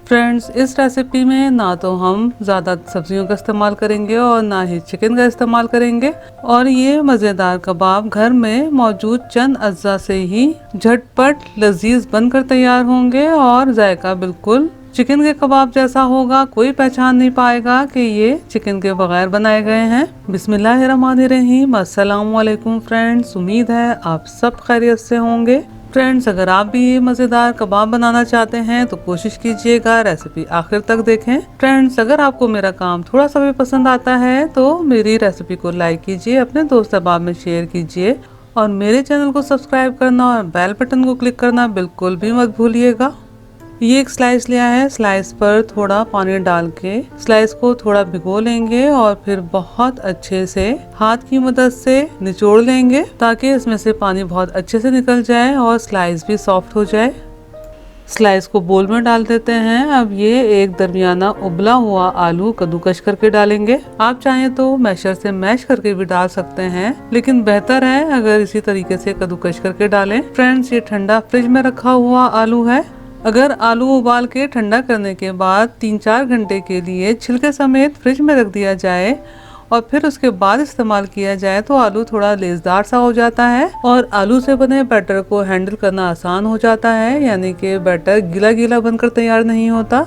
Friends, इस recipe में ना तो हम ज़्यादा सब्जियों का इस्तेमाल करेंगे और ना ही चिकन का इस्तेमाल करेंगे और ये मज़ेदार कबाब घर में मौजूद चंद अज्जा से ही झटपट लजीज बनकर तैयार होंगे और जायका बिल्कुल चिकन के कबाब जैसा होगा। कोई पहचान नहीं पाएगा कि ये चिकन के बगैर बनाए गए हैं। बिस्मिल्लाहिर्रहमानिर्रहीम। अस्सलाम वालेकुम फ्रेंड्स, उम्मीद है आप सब खैरियत से होंगे। फ्रेंड्स, अगर आप भी ये मज़ेदार कबाब बनाना चाहते हैं तो कोशिश कीजिएगा रेसिपी आखिर तक देखें। फ्रेंड्स, अगर आपको मेरा काम थोड़ा सा भी पसंद आता है तो मेरी रेसिपी को लाइक कीजिए, अपने दोस्त अहबाब में शेयर कीजिए और मेरे चैनल को सब्सक्राइब करना और बेल बटन को क्लिक करना बिल्कुल भी मत भूलिएगा। ये एक स्लाइस लिया है, स्लाइस पर थोड़ा पानी डाल के स्लाइस को थोड़ा भिगो लेंगे और फिर बहुत अच्छे से हाथ की मदद से निचोड़ लेंगे ताकि इसमें से पानी बहुत अच्छे से निकल जाए और स्लाइस भी सॉफ्ट हो जाए। स्लाइस को बोल में डाल देते हैं। अब ये एक दरमियाना उबला हुआ आलू कद्दूकश करके डालेंगे। आप चाहें तो मैशर से मैश करके भी डाल सकते हैं, लेकिन बेहतर है अगर इसी तरीके से कद्दूकश करके डालें। फ्रेंड्स, ये ठंडा फ्रिज में रखा हुआ आलू है। अगर आलू उबाल के ठंडा करने के बाद 3-4 घंटे के लिए छिलके समेत फ्रिज में रख दिया जाए और फिर उसके बाद इस्तेमाल किया जाए तो आलू थोड़ा लेसदार सा हो जाता है और आलू से बने बैटर को हैंडल करना आसान हो जाता है, यानी कि बैटर गीला गीला बनकर तैयार नहीं होता।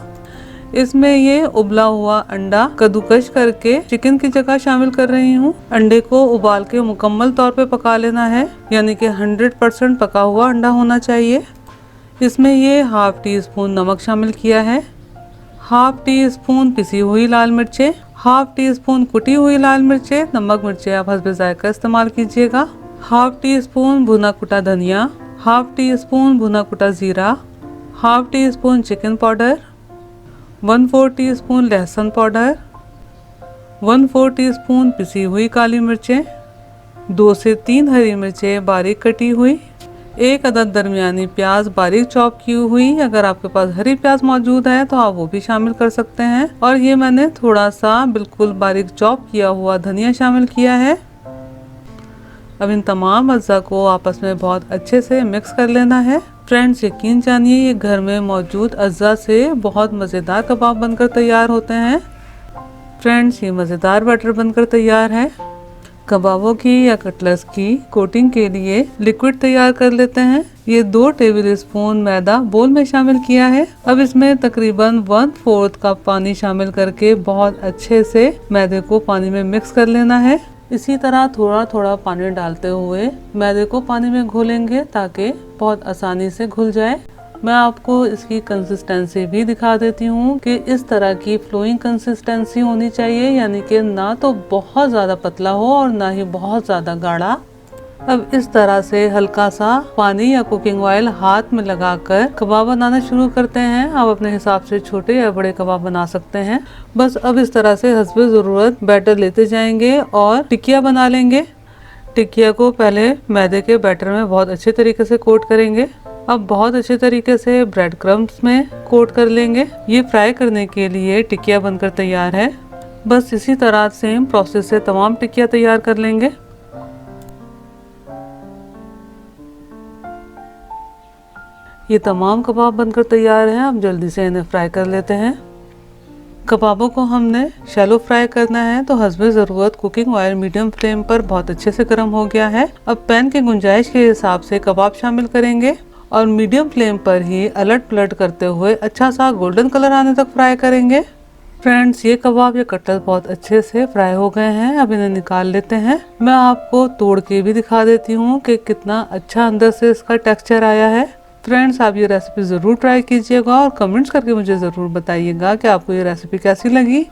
इसमें ये उबला हुआ अंडा कद्दूकश करके चिकन की जगह शामिल कर रही हूँ। अंडे को उबाल के मुकम्मल तौर पे पका लेना है, यानी कि 100% पका हुआ अंडा होना चाहिए। इसमें ये हाफ टी स्पून नमक शामिल किया है, हाफ टी स्पून पिसी हुई लाल मिर्चें, हाफ टी स्पून कुटी हुई लाल मिर्चें। नमक मिर्चें आप हस्बे जायका इस्तेमाल कीजिएगा। हाफ टी स्पून भुना कुटा धनिया, हाफ टी स्पून भुना कुटा जीरा, half tea spoon chicken powder, 1/4 tea spoon लहसुन पाउडर, 1/4 टी स्पून पिसी हुई काली मिर्चें, 2 से 3 हरी मिर्चें बारीक कटी हुई, 1 अदद दरमियानी प्याज बारीक चॉप की हुई। अगर आपके पास हरी प्याज मौजूद है तो आप वो भी शामिल कर सकते हैं। और ये मैंने थोड़ा सा बिल्कुल बारीक चॉप किया हुआ धनिया शामिल किया है। अब इन तमाम अज्जा को आपस में बहुत अच्छे से मिक्स कर लेना है। फ्रेंड्स, यकीन जानिए ये घर में मौजूद अज्जा से बहुत मज़ेदार कबाब बनकर तैयार होते हैं। फ्रेंड्स, ये मज़ेदार बैटर बनकर तैयार है। कबाबों की या कटलेट्स की कोटिंग के लिए लिक्विड तैयार कर लेते हैं। ये 2 टेबल स्पून मैदा बोल में शामिल किया है। अब इसमें तकरीबन 1/4 कप पानी शामिल करके बहुत अच्छे से मैदे को पानी में मिक्स कर लेना है। इसी तरह थोड़ा थोड़ा पानी डालते हुए मैदे को पानी में घोलेंगे ताकि बहुत आसानी से घुल जाए। मैं आपको इसकी कंसिस्टेंसी भी दिखा देती हूँ कि इस तरह की फ्लोइंग कंसिस्टेंसी होनी चाहिए, यानी कि ना तो बहुत ज़्यादा पतला हो और ना ही बहुत ज़्यादा गाढ़ा। अब इस तरह से हल्का सा पानी या कुकिंग ऑयल हाथ में लगाकर कबाब बनाना शुरू करते हैं। आप अपने हिसाब से छोटे या बड़े कबाब बना सकते हैं। बस अब इस तरह से हस्बे ज़रूरत बैटर लेते जाएंगे और टिकिया बना लेंगे। टिकिया को पहले मैदे के बैटर में बहुत अच्छे तरीके से कोट करेंगे। अब बहुत अच्छे तरीके से ब्रेड क्रम्स में कोट कर लेंगे। ये फ्राई करने के लिए टिकिया बनकर तैयार है। बस इसी तरह सेम प्रोसेस से तमाम टिकिया तैयार कर लेंगे। ये तमाम कबाब बनकर तैयार हैं। अब जल्दी से इन्हें फ्राई कर लेते हैं। कबाबों को हमने शैलो फ्राई करना है तो हस्बे ज़रूरत कुकिंग ऑयल मीडियम फ्लेम पर बहुत अच्छे से गर्म हो गया है। अब पैन के गुंजाइश के हिसाब से कबाब शामिल करेंगे और मीडियम फ्लेम पर ही अलट पलट करते हुए अच्छा सा गोल्डन कलर आने तक फ्राई करेंगे। फ्रेंड्स, ये कबाब या कटलेट बहुत अच्छे से फ्राई हो गए हैं। अब इन्हें निकाल लेते हैं। मैं आपको तोड़ के भी दिखा देती हूँ कि कितना अच्छा अंदर से इसका टेक्सचर आया है। फ्रेंड्स, आप ये रेसिपी ज़रूर ट्राई कीजिएगा और कमेंट्स करके मुझे ज़रूर बताइएगा कि आपको ये रेसिपी कैसी लगी।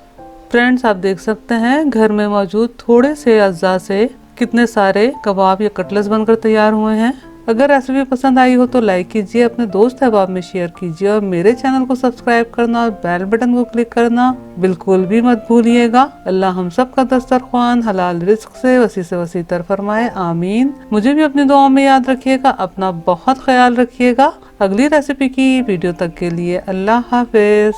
फ्रेंड्स, आप देख सकते हैं घर में मौजूद थोड़े से अज्जा से कितने सारे कबाब या कटलेट्स बनकर तैयार हुए हैं। अगर रेसिपी पसंद आई हो तो लाइक कीजिए, अपने दोस्त अहबाब में शेयर कीजिए और मेरे चैनल को सब्सक्राइब करना और बेल बटन को क्लिक करना बिल्कुल भी मत भूलिएगा। अल्लाह हम सब का दस्तरख्वान हलाल रिस्क से वसी तर फरमाए, आमीन। मुझे भी अपनी दुआओं में याद रखिएगा। अपना बहुत ख्याल रखिएगा। अगली रेसिपी की वीडियो तक के लिए अल्लाह हाफिज।